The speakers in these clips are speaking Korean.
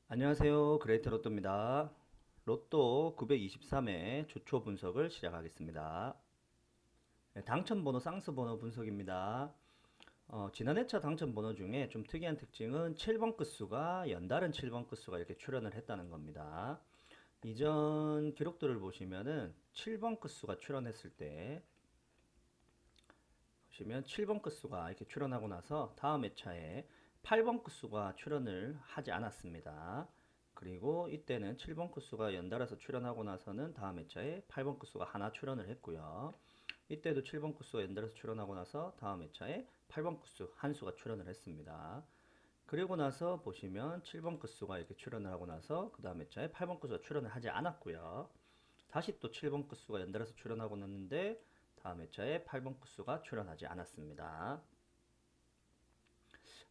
안녕하세요. 그레이트 로또입니다. 로또 923회 주초 분석을 시작하겠습니다. 네, 당첨번호 쌍수번호 분석입니다. 지난 회차 당첨번호 중에 좀 특이한 특징은 7번 끝수가 연달은 7번 끝수가 이렇게 출현을 했다는 겁니다. 이전 기록들을 보시면은 7번 끝수가 출현했을 때 보시면 7번 끝수가 이렇게 출현하고 나서 다음 회차에 8번 끝수가 출현을 하지 않았습니다. 그리고 이때는 7번 끝수가 연달아서 출현하고 나서는 다음 회차에 8번 끝수가 하나 출현을 했고요. 이때도 7번 끝수가 연달아서 출현하고 나서 다음 회차에 8번 끝수 한 수가 출현을 했습니다. 그리고 나서 보시면 7번 끝수가 이렇게 출현을 하고 나서 그 다음 회차에 8번 끝수가 출현을 하지 않았고요. 다시 또 7번 끝수가 연달아서 출현하고 났는데 다음 회차에 8번 끝수가 출현하지 않았습니다.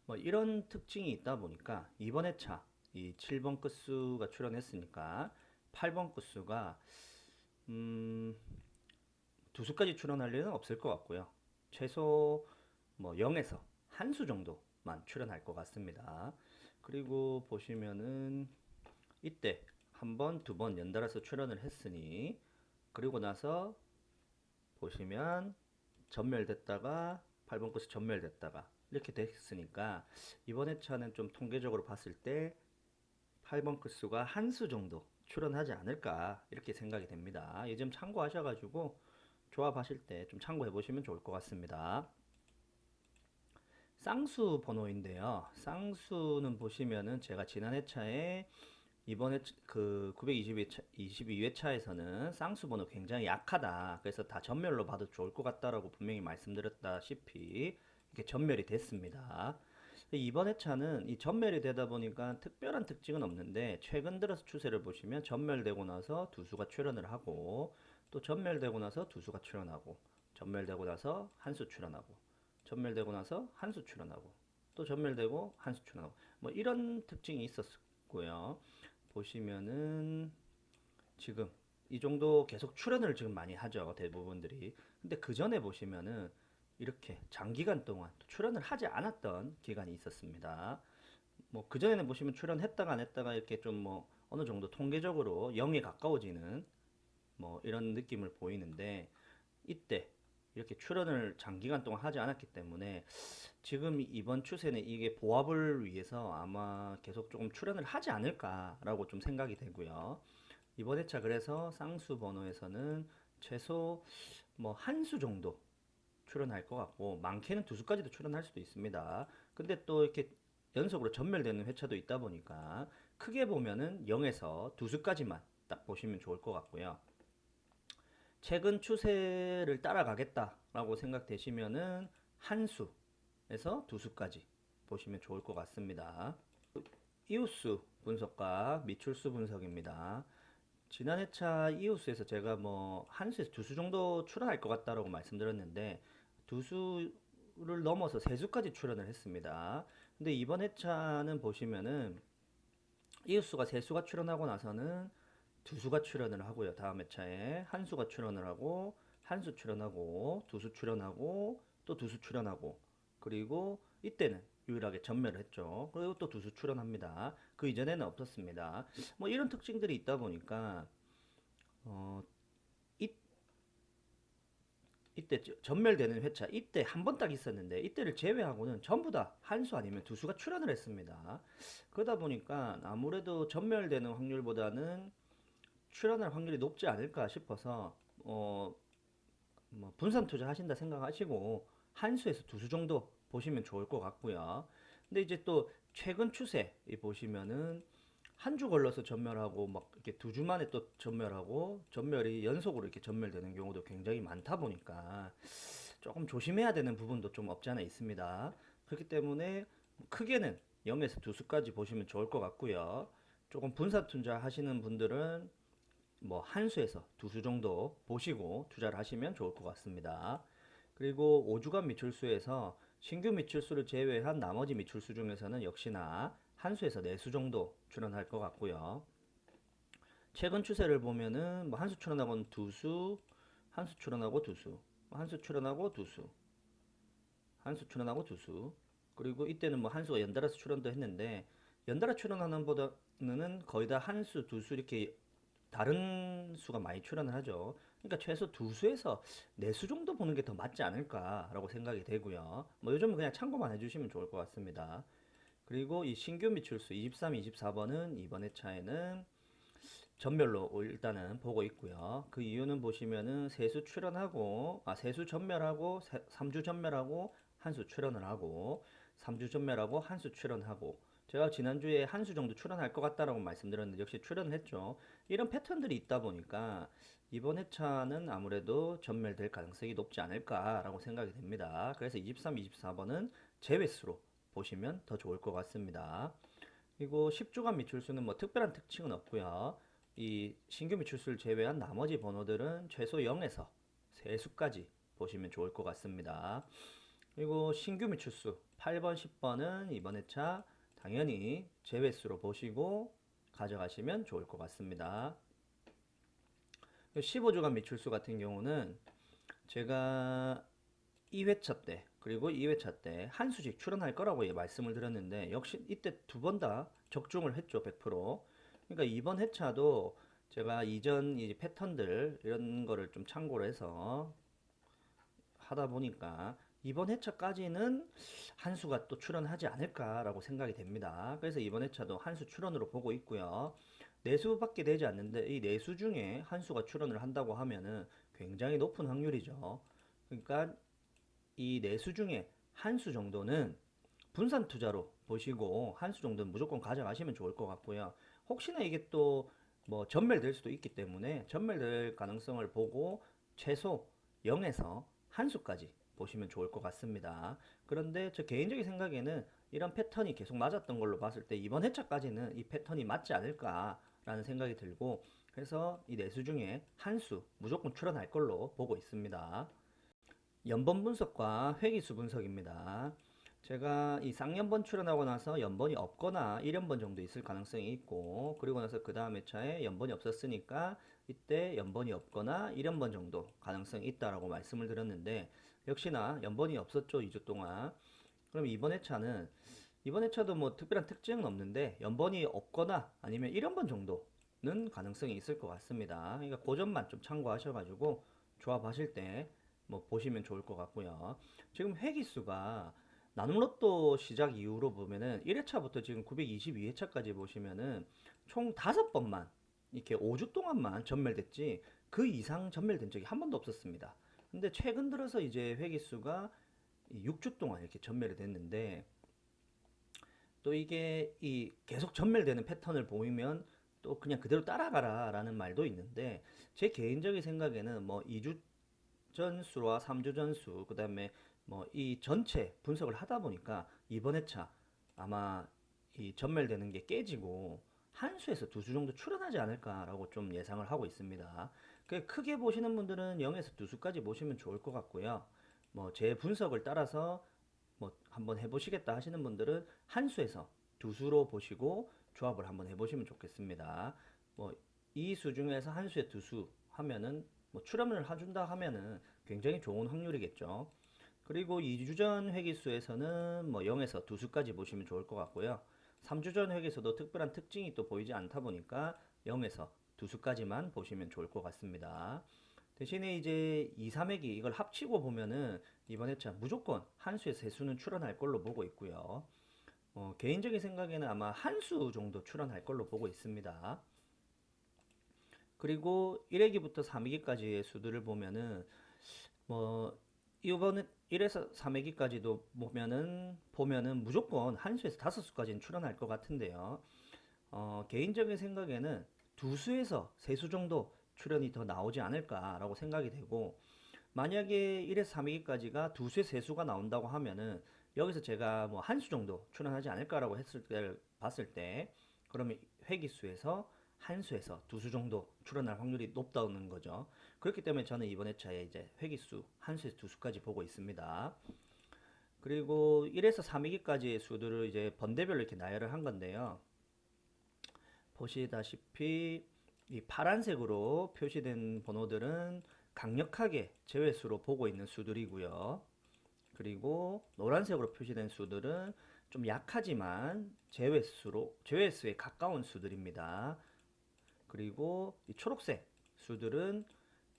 뭐 이런 특징이 있다 보니까 이번 회차 이 7번 끝수가 출현했으니까 8번 끝수가 두 수까지 출현할 일은 없을 것 같고요. 최소 뭐 0에서 한 수 정도만 출현할 것 같습니다. 그리고 보시면은 이때 한 번, 두 번 연달아서 출현을 했으니 그리고 나서 보시면 전멸됐다가 8번 끝이 전멸됐다가 이렇게 됐으니까 이번 회차는 좀 통계적으로 봤을 때 8번 끝수가 한 수 정도 출현하지 않을까 이렇게 생각이 됩니다. 이 점 참고하셔가지고 조합하실 때 좀 참고해 보시면 좋을 것 같습니다. 쌍수 번호인데요. 쌍수는 보시면은 제가 지난 회차에 이번에 그 922회차에서는 쌍수 번호 굉장히 약하다. 그래서 다 전멸로 봐도 좋을 것 같다라고 분명히 말씀드렸다시피 이렇게 전멸이 됐습니다. 이번 회차는 이 전멸이 되다 보니까 특별한 특징은 없는데 최근 들어서 추세를 보시면 전멸되고 나서 두 수가 출현을 하고 또 전멸되고 나서 두 수가 출현하고 전멸되고 나서 한 수 출현하고 전멸되고 나서 한 수 출현하고 또 전멸되고 한 수 출현하고 뭐 이런 특징이 있었고요. 보시면은 지금 이 정도 계속 출연을 지금 많이 하죠. 대부분들이. 근데 그 전에 보시면은 이렇게 장기간 동안 출연을 하지 않았던 기간이 있었습니다. 뭐 그전에는 보시면 출연했다가 안 했다가 이렇게 좀 뭐 어느 정도 통계적으로 0에 가까워지는 뭐 이런 느낌을 보이는데 이때 이렇게 출연을 장기간 동안 하지 않았기 때문에 지금 이번 추세는 이게 보합을 위해서 아마 계속 조금 출연을 하지 않을까라고 좀 생각이 되고요. 이번 회차 그래서 쌍수 번호에서는 최소 뭐 한 수 정도 출연할 것 같고 많게는 두 수까지도 출연할 수도 있습니다. 근데 또 이렇게 연속으로 전멸되는 회차도 있다 보니까 크게 보면은 0에서 두 수까지만 딱 보시면 좋을 것 같고요. 최근 추세를 따라가겠다라고 생각되시면은 한 수에서 두 수까지 보시면 좋을 것 같습니다. 이웃수 분석과 미출수 분석입니다. 지난 회차 이웃수에서 제가 뭐 한 수에서 두 수 정도 출연할 것 같다라고 말씀드렸는데 두 수를 넘어서 세 수까지 출연을 했습니다. 근데 이번 회차는 보시면은 이웃수가 세 수가 출연하고 나서는 두 수가 출연을 하고요. 다음 회차에 한 수가 출연을 하고 한 수 출연하고 두 수 출연하고 또 두 수 출연하고 그리고 이때는 유일하게 전멸을 했죠. 그리고 또 두 수 출연합니다. 그 이전에는 없었습니다. 뭐 이런 특징들이 있다 보니까 어, 이, 이때 전멸되는 회차 이때 한 번 딱 있었는데 이때를 제외하고는 전부 다 한 수 아니면 두 수가 출연을 했습니다. 그러다 보니까 아무래도 전멸되는 확률보다는 출연할 확률이 높지 않을까 싶어서 뭐 분산 투자 하신다 생각하시고 한 수에서 두 수 정도 보시면 좋을 것 같고요. 근데 이제 또 최근 추세 보시면은 한 주 걸러서 전멸하고 막 이렇게 두 주 만에 또 전멸하고 전멸이 연속으로 이렇게 전멸되는 경우도 굉장히 많다 보니까 조금 조심해야 되는 부분도 좀 없지 않아 있습니다. 그렇기 때문에 크게는 0에서 두 수까지 보시면 좋을 것 같고요. 조금 분산 투자 하시는 분들은 뭐 한 수에서 두 수 정도 보시고 투자를 하시면 좋을 것 같습니다. 그리고 5주간 미출수에서 신규 미출수를 제외한 나머지 미출수 중에서는 역시나 한 수에서 네 수 정도 출연할 것 같고요. 최근 추세를 보면은 뭐 한 수 출연하고는 두 수, 한 수 출연하고 두 수, 한 수 출연하고 두 수, 한 수 출연하고 두 수. 그리고 이때는 뭐 한 수가 연달아서 출연도 했는데 연달아 출연하는 보다 는 거의 다 한 수, 두 수 이렇게 다른 수가 많이 출현을 하죠. 그러니까 최소 두 수에서 네 수 정도 보는 게 더 맞지 않을까라고 생각이 되고요. 뭐 요즘은 그냥 참고만 해주시면 좋을 것 같습니다. 그리고 이 신규 미출수 23, 24번은 이번 회차에는 전멸로 일단은 보고 있고요. 그 이유는 보시면은 세수 출연하고 세수 전멸하고 3주 전멸하고 한 수 출연을 하고 3주 전멸하고 한 수 출연하고 제가 지난주에 한 수 정도 출연할 것 같다라고 말씀드렸는데 역시 출연을 했죠. 이런 패턴들이 있다 보니까 이번 회차는 아무래도 전멸될 가능성이 높지 않을까라고 생각이 됩니다. 그래서 23, 24번은 제외수로 보시면 더 좋을 것 같습니다. 그리고 10주간 미출수는 뭐 특별한 특징은 없고요. 이 신규 미출수를 제외한 나머지 번호들은 최소 0에서 3수까지 보시면 좋을 것 같습니다. 그리고 신규 미출수 8번, 10번은 이번 회차 당연히 제외수로 보시고 가져가시면 좋을 것 같습니다. 15주간 미출수 같은 경우는 제가 2회차 때 그리고 2회차 때 한 수씩 출연할 거라고 말씀을 드렸는데 역시 이때 두 번 다 적중을 했죠. 100%. 그러니까 이번 회차도 제가 이전 이 패턴들 이런 거를 좀 참고를 해서 하다 보니까 이번 회차까지는 한 수가 또 출연하지 않을까라고 생각이 됩니다. 그래서 이번 회차도 한 수 출연으로 보고 있고요. 네 수밖에 되지 않는데 이 네 수 중에 한 수가 출연을 한다고 하면은 굉장히 높은 확률이죠. 그러니까 이 네 수 중에 한 수 정도는 분산 투자로 보시고 한 수 정도는 무조건 가져가시면 좋을 것 같고요. 혹시나 이게 또 뭐 전멸될 수도 있기 때문에 전멸될 가능성을 보고 최소 0에서 한 수까지 보시면 좋을 것 같습니다. 그런데 저 개인적인 생각에는 이런 패턴이 계속 맞았던 걸로 봤을 때 이번 회차까지는 이 패턴이 맞지 않을까라는 생각이 들고 그래서 이 네 수 중에 한 수 무조건 출연할 걸로 보고 있습니다. 연번 분석과 회기수 분석입니다. 제가 이 쌍연번 출연하고 나서 연번이 없거나 1연번 정도 있을 가능성이 있고 그리고 나서 그 다음 회차에 연번이 없었으니까 이때 연번이 없거나 1연번 정도 가능성이 있다라고 말씀을 드렸는데 역시나 연번이 없었죠. 2주 동안. 그럼 이번 회차도 뭐 특별한 특징은 없는데 연번이 없거나 아니면 1연번 정도는 가능성이 있을 것 같습니다. 그러니까 그 점만 좀 참고하셔가지고 조합하실 때 뭐 보시면 좋을 것 같고요. 지금 회기수가 나눔로또 시작 이후로 보면은 1회차부터 지금 922회차까지 보시면은 총 5번만 이렇게 5주 동안만 전멸됐지 그 이상 전멸된 적이 한 번도 없었습니다. 근데 최근 들어서 이제 회기수가 6주 동안 이렇게 전멸이 됐는데 또 이게 이 계속 전멸되는 패턴을 보이면 또 그냥 그대로 따라가라 라는 말도 있는데 제 개인적인 생각에는 뭐 2주 전수와 3주 전수 그다음에 뭐 이 전체 분석을 하다 보니까 이번 회차 아마 이 전멸되는 게 깨지고 한 수에서 두 수 정도 출현하지 않을까라고 좀 예상을 하고 있습니다. 크게 보시는 분들은 0에서 두 수까지 보시면 좋을 것 같고요. 뭐 제 분석을 따라서 뭐 한번 해보시겠다 하시는 분들은 한 수에서 두 수로 보시고 조합을 한번 해보시면 좋겠습니다. 뭐 이 수 중에서 한 수에 두 수 하면은 뭐 출연을 해준다 하면은 굉장히 좋은 확률이겠죠. 그리고 2주 전 회기수에서는 뭐 0에서 두 수까지 보시면 좋을 것 같고요. 3주 전 회기에서도 특별한 특징이 또 보이지 않다 보니까 0에서 두 수까지만 보시면 좋을 것 같습니다. 대신에 이제 2, 3회기 이걸 합치고 보면은 이번 회차 무조건 한 수에서 세 수는 출연할 걸로 보고 있고요. 개인적인 생각에는 아마 한 수 정도 출연할 걸로 보고 있습니다. 그리고 1회기부터 3회기까지의 수들을 보면은 뭐 이번에 1에서 3회기까지도 보면은 무조건 한 수에서 다섯 수까지는 출연할 것 같은데요. 개인적인 생각에는 두 수에서 세 수 정도 출연이 더 나오지 않을까라고 생각이 되고 만약에 1에서 3회기까지가 두 수에 세 수가 나온다고 하면은 여기서 제가 뭐 한 수 정도 출연하지 않을까라고 했을 때 봤을 때 그러면 회기수에서 한 수에서 두 수 정도 출연할 확률이 높다는 거죠. 그렇기 때문에 저는 이번 회차에 이제 회기수 한 수에서 두 수까지 보고 있습니다. 그리고 1에서 3회기까지의 수들을 이제 번대별로 이렇게 나열을 한 건데요. 보시다시피 이 파란색으로 표시된 번호들은 강력하게 제외수로 보고 있는 수들이고요. 그리고 노란색으로 표시된 수들은 좀 약하지만 제외수에 가까운 수들입니다. 그리고 이 초록색 수들은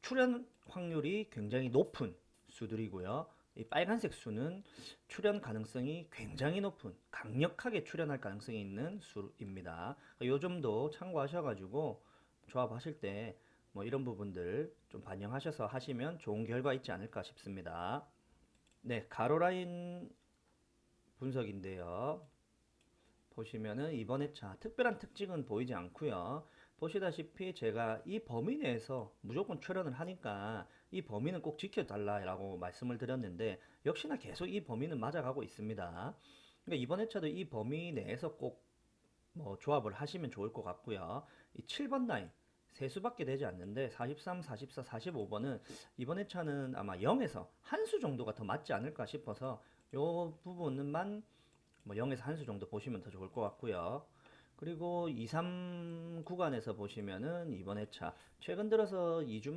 출현 확률이 굉장히 높은 수들이고요. 이 빨간색 수는 출현 가능성이 굉장히 높은, 강력하게 출현할 가능성이 있는 수입니다. 요 점도 참고하셔가지고 조합하실 때 뭐 이런 부분들 좀 반영하셔서 하시면 좋은 결과 있지 않을까 싶습니다. 네, 가로라인 분석인데요. 보시면은 이번 회차 특별한 특징은 보이지 않고요. 보시다시피 제가 이 범위 내에서 무조건 출연을 하니까 이 범위는 꼭 지켜달라고 말씀을 드렸는데 역시나 계속 이 범위는 맞아가고 있습니다. 그러니까 이번 회차도 이 범위 내에서 꼭 뭐 조합을 하시면 좋을 것 같고요. 이 7번 라인 세수밖에 되지 않는데 43, 44, 45번은 이번 회차는 아마 0에서 한 수 정도가 더 맞지 않을까 싶어서 이 부분만 뭐 0에서 한 수 정도 보시면 더 좋을 것 같고요. 그리고 2, 3 구간에서 보시면은 이번 회차 최근 들어서 2주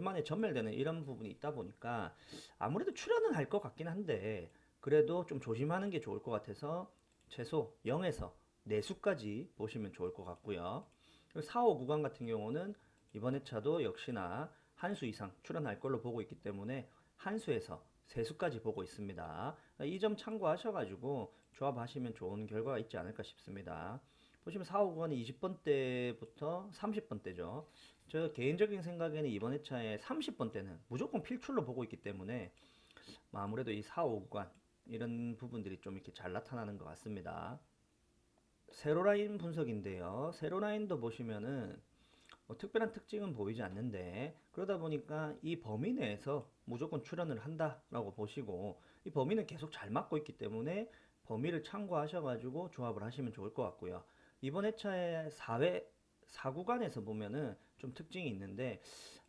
만에 전멸되는 이런 부분이 있다 보니까 아무래도 출연은 할 것 같긴 한데 그래도 좀 조심하는 게 좋을 것 같아서 최소 0에서 4수까지 보시면 좋을 것 같고요. 그리고 4, 5 구간 같은 경우는 이번 회차도 역시나 한 수 이상 출연할 걸로 보고 있기 때문에 한 수에서 3수까지 보고 있습니다. 이 점 참고하셔가지고 조합하시면 좋은 결과가 있지 않을까 싶습니다. 보시면 4, 5구간이 20번대부터 30번대죠. 저 개인적인 생각에는 이번 회차에 30번대는 무조건 필출로 보고 있기 때문에 아무래도 이 4, 5구간 이런 부분들이 좀 이렇게 잘 나타나는 것 같습니다. 세로라인 분석인데요. 세로라인도 보시면은 뭐 특별한 특징은 보이지 않는데 그러다 보니까 이 범위 내에서 무조건 출연을 한다라고 보시고 이 범위는 계속 잘 맞고 있기 때문에 범위를 참고하셔가지고 조합을 하시면 좋을 것 같고요. 이번 회차의 4구간에서 보면은 좀 특징이 있는데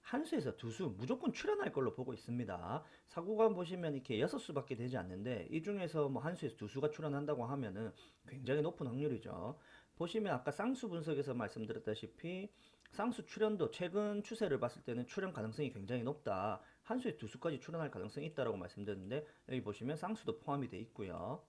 한 수에서 두 수 무조건 출연할 걸로 보고 있습니다. 4구간 보시면 이렇게 6수밖에 되지 않는데 이 중에서 뭐 한 수에서 두 수가 출연한다고 하면은 굉장히 높은 확률이죠. 보시면 아까 쌍수 분석에서 말씀드렸다시피 쌍수 출연도 최근 추세를 봤을 때는 출연 가능성이 굉장히 높다. 한 수에 두 수까지 출연할 가능성이 있다라고 말씀드렸는데 여기 보시면 쌍수도 포함이 되어 있고요.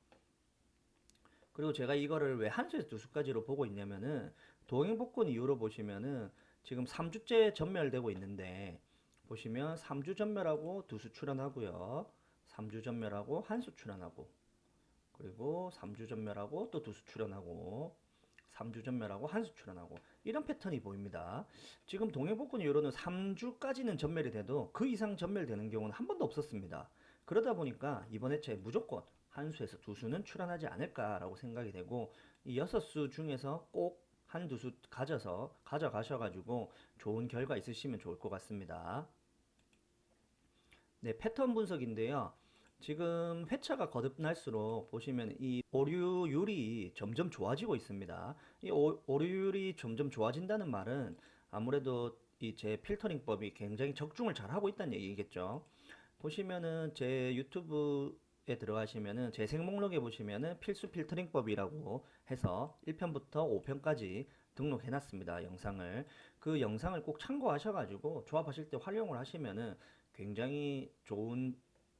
그리고 제가 이거를 왜 한 수에서 두 수까지로 보고 있냐면은 동행복권 이후로 보시면은 지금 3주째 전멸되고 있는데 보시면 3주 전멸하고 두 수 출연하고요. 3주 전멸하고 한 수 출연하고 그리고 3주 전멸하고 또 두 수 출연하고 3주 전멸하고 한 수 출연하고 이런 패턴이 보입니다. 지금 동해복권 이후로는 3주까지는 전멸이 돼도 그 이상 전멸되는 경우는 한 번도 없었습니다. 그러다 보니까 이번 회차에 무조건 한 수에서 두 수는 출연하지 않을까라고 생각이 되고 이 6수 중에서 꼭 한 두 수 가져가셔가지고 좋은 결과 있으시면 좋을 것 같습니다. 네, 패턴 분석인데요. 지금 회차가 거듭날수록 보시면 이 오류율이 점점 좋아지고 있습니다. 이 오류율이 점점 좋아진다는 말은 아무래도 이 제 필터링법이 굉장히 적중을 잘 하고 있다는 얘기겠죠. 보시면은 제 유튜브에 들어가시면은 재생 목록에 보시면은 필수 필터링법이라고 해서 1편부터 5편까지 등록해 놨습니다. 영상을. 그 영상을 꼭 참고하셔가지고 조합하실 때 활용을 하시면은 굉장히 좋은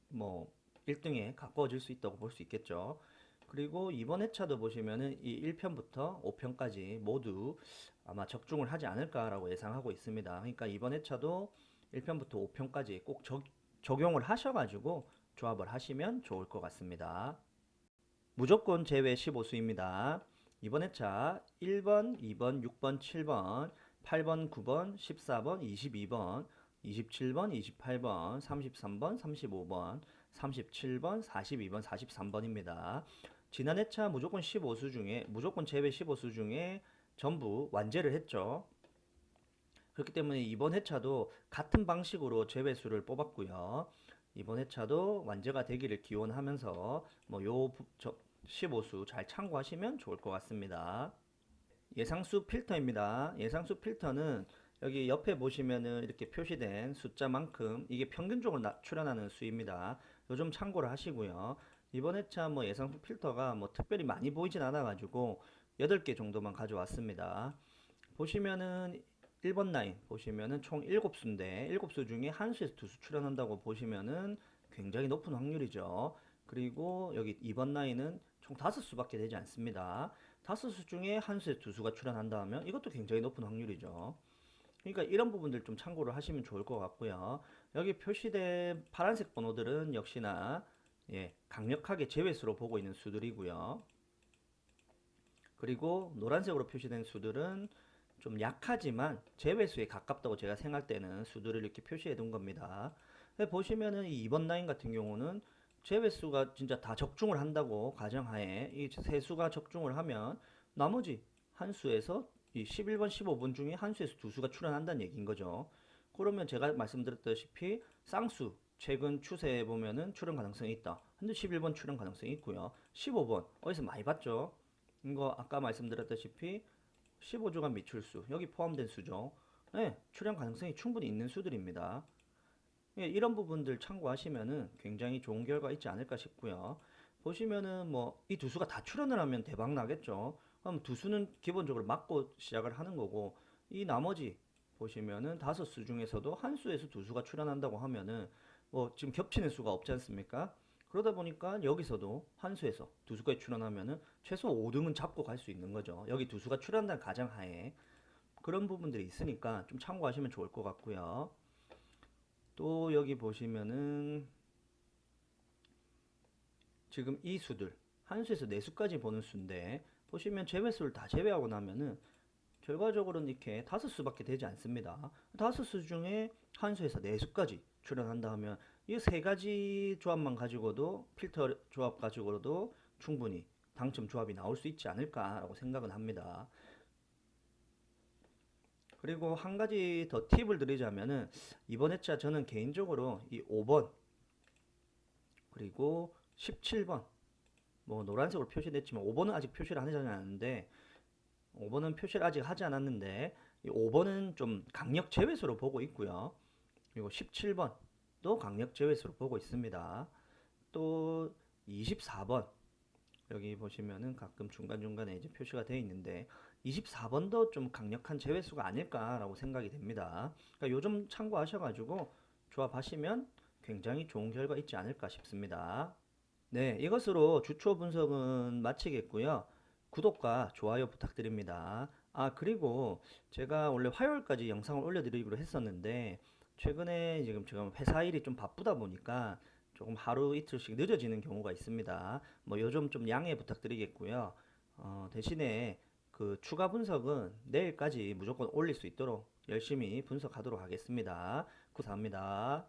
뭐 1등에 가까워질 수 있다고 볼 수 있겠죠. 그리고 이번 회차도 보시면은 이 1편부터 5편까지 모두 아마 적중을 하지 않을까라고 예상하고 있습니다. 그러니까 이번 회차도 1편부터 5편까지 꼭 적용을 하셔가지고 조합을 하시면 좋을 것 같습니다. 무조건 제외 15수입니다. 이번 회차 1번, 2번, 6번, 7번, 8번, 9번, 14번, 22번, 27번, 28번, 33번, 35번, 37번, 42번, 43번입니다. 지난 회차 무조건 15수 중에 무조건 제외 15수 중에 전부 완제를 했죠. 그렇기 때문에 이번 회차도 같은 방식으로 제외수를 뽑았고요. 이번 회차도 완제가 되기를 기원하면서 뭐요 15수 잘 참고하시면 좋을 것 같습니다. 예상수 필터입니다. 예상수 필터는 여기 옆에 보시면은 이렇게 표시된 숫자만큼 이게 평균적으로 출현하는 수입니다. 요점 참고를 하시고요. 이번 회차 뭐 예상수 필터가 뭐 특별히 많이 보이진 않아 가지고 8개 정도만 가져왔습니다. 보시면은 1번 라인 보시면은 총 7수인데 7수 중에 한 수에서 두 수 출연한다고 보시면은 굉장히 높은 확률이죠. 그리고 여기 2번 라인은 총 총 5수밖에 되지 않습니다. 5수 중에 한 수에 2수가 출현한다 하면 이것도 굉장히 높은 확률이죠. 그러니까 이런 부분들 좀 참고를 하시면 좋을 것 같고요. 여기 표시된 파란색 번호들은 역시나 강력하게 제외수로 보고 있는 수들이고요. 그리고 노란색으로 표시된 수들은 좀 약하지만 제외수에 가깝다고 제가 생각할 때는 수들을 이렇게 표시해 둔 겁니다. 보시면은 이 2번 라인 같은 경우는 제외수가 진짜 다 적중을 한다고 가정하에 이 세 수가 적중을 하면 나머지 한 수에서 이 11번, 15번 중에 한 수에서 2수가 출현한다는 얘기인 거죠. 그러면 제가 말씀드렸다시피 쌍수 최근 추세에 보면은 출현 가능성이 있다. 근데 11번 출현 가능성이 있고요. 15번 어디서 많이 봤죠? 이거 아까 말씀드렸다시피 15주간 미출수 여기 포함된 수죠. 네, 출현 가능성이 충분히 있는 수들입니다. 이런 부분들 참고하시면은 굉장히 좋은 결과 있지 않을까 싶고요. 보시면은 뭐 이 두 수가 다 출현을 하면 대박 나겠죠. 그럼 두 수는 기본적으로 맞고 시작을 하는 거고 이 나머지 보시면은 5수 중에서도 한 수에서 2수가 출현한다고 하면은 뭐 지금 겹치는 수가 없지 않습니까? 그러다 보니까 여기서도 한 수에서 2수가 출현하면은 최소 5등은 잡고 갈 수 있는 거죠. 여기 2수가 출현한다는 가정하에 그런 부분들이 있으니까 좀 참고하시면 좋을 것 같고요. 또 여기 보시면은 지금 이 수들 한 수에서 네 수까지 보는 수인데 보시면 제외수를 다 제외하고 나면은 결과적으로는 이렇게 5수밖에 되지 않습니다. 5수 중에 한 수에서 네 수까지 출현한다 하면 이 세 가지 조합만 가지고도 필터 조합 가지고도 충분히 당첨 조합이 나올 수 있지 않을까라고 생각은 합니다. 그리고 한 가지 더 팁을 드리자면은 이번 회차 저는 개인적으로 이 5번 그리고 17번 뭐 노란색으로 표시됐지만 5번은 아직 표시를 하지 않았는데 5번은 표시를 아직 하지 않았는데 이 5번은 좀 강력 제외수로 보고 있고요. 그리고 17번도 강력 제외수로 보고 있습니다. 또 24번 여기 보시면은 가끔 중간중간에 이제 표시가 되어 있는데 24번도 좀 강력한 제외수가 아닐까라고 생각이 됩니다. 그러니까 요점 참고하셔가지고 조합하시면 굉장히 좋은 결과 있지 않을까 싶습니다. 네, 이것으로 주초 분석은 마치겠고요. 구독과 좋아요 부탁드립니다. 아, 그리고 제가 원래 화요일까지 영상을 올려드리기로 했었는데, 최근에 지금 회사 일이 좀 바쁘다 보니까 조금 하루 이틀씩 늦어지는 경우가 있습니다. 뭐 요즘 좀 양해 부탁드리겠고요. 대신에 그 추가 분석은 내일까지 무조건 올릴 수 있도록 열심히 분석하도록 하겠습니다. 감사합니다.